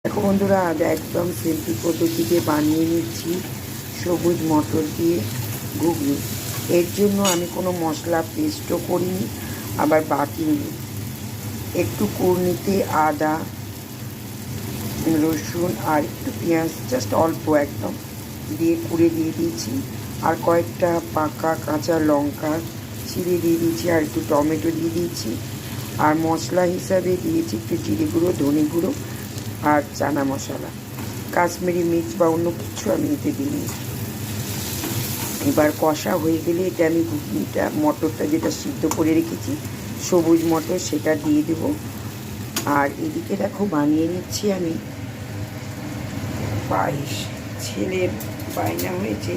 দেখো বন্ধুরা, আজ একদম সিম্পল পদ্ধতিতে বানিয়ে নিচ্ছি সবুজ মটর দিয়ে ঘুগনি। এর জন্য আমি কোনো মশলা পেস্টও করিনি, আবার বাটিনি। একটু কুড়নিতে আদা, রসুন আর একটু পেঁয়াজ, জাস্ট অল্প একদম দিয়ে কুড়ে দিয়ে দিয়েছি। আর কয়েকটা পাকা কাঁচা লঙ্কা ছিঁড়ে দিয়ে দিয়েছি, আর একটু টমেটো দিয়ে দিয়েছি। আর মশলা হিসাবে দিয়েছি একটু জিরে গুঁড়ো, ধনে গুঁড়ো আর চানা মশলা। কাশ্মীরি মির্চ বা অন্য কিছু আমি এতে দিইনি। এবার কষা হয়ে গেলে এটা আমি ঘুগনিটা, মটরটা যেটা সিদ্ধ করে রেখেছি সবুজ মটর, সেটা দিয়ে দেব। আর এদিকে দেখো বানিয়ে নিচ্ছি আমি পায়েস। ছেলের বায়না হয়েছে,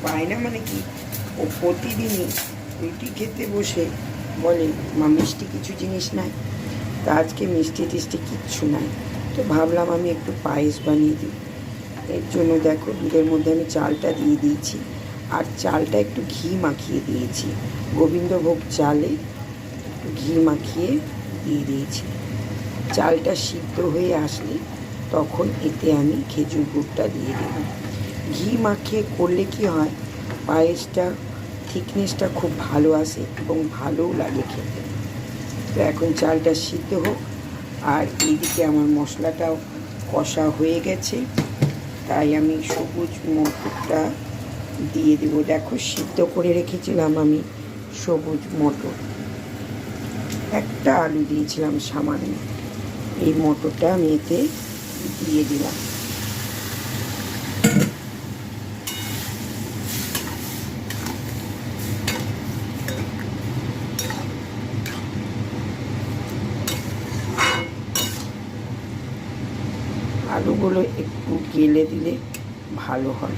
বায়না মানে কি, ও প্রতিদিনই রুটি খেতে বসে বলে মা মিষ্টি কিছু জিনিস নাই। তা আজকে মিষ্টি টিষ্টি কিচ্ছু নাই, তো ভাবলাম আমি একটু পায়েস বানিয়ে দিই। এর জন্য দেখো দুধের মধ্যে আমি চালটা দিয়ে দিয়েছি, আর চালটা একটু ঘি মাখিয়ে দিয়েছি। গোবিন্দভোগ চালে একটু ঘি মাখিয়ে দিয়ে দিয়েছি। চালটা সিদ্ধ হয়ে আসলে তখন এতে আমি খেজুর গুড়টা দিয়ে দেব। ঘি মাখিয়ে করলে কি হয়, পায়েসটা থিকনেসটা খুব ভালো আসে এবং ভালোও লাগে খেতে। তো এখন চালটা সিদ্ধ হোক, আর এইদিকে আমার মশলাটাও কষা হয়ে গেছে, তাই আমি সবুজ মটরটা দিয়ে দেব। দেখো সিদ্ধ করে রেখেছিলাম আমি সবুজ মটর, একটা আলু দিয়েছিলাম সামান্য। এই মটরটা আমি এতে দিয়ে দিলাম। আলুগুলো একটু গেলে দিলে ভালো হয়।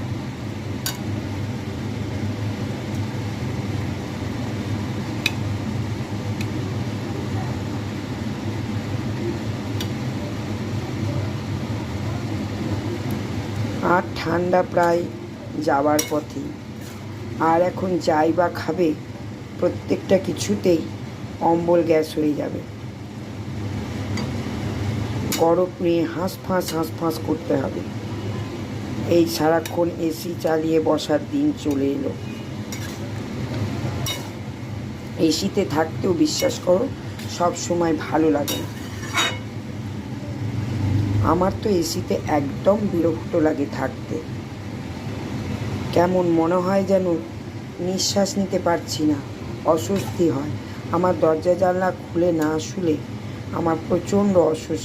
আর ঠান্ডা প্রায় যাওয়ার পথেই। আর এখন যাই বা খাবে, প্রত্যেকটা কিছুতেই অম্বল গ্যাস হয়ে যাবে। গরম নিয়ে হাঁসফাঁস করতে হবে। এই সারাক্ষণ এসি চালিয়ে বসার দিন চলে এলো। এসিতে থাকতেও বিশ্বাস করো সব সময় ভালো লাগে না। আমার তো এসিতে একদম বিরক্ত লাগে থাকতে। কেমন মনে হয় যেন নিঃশ্বাস নিতে পারছি না, অস্বস্তি হয়। আমার দরজা জানলা খুলে না শুলে আমার প্রচণ্ড অস্বস্তি।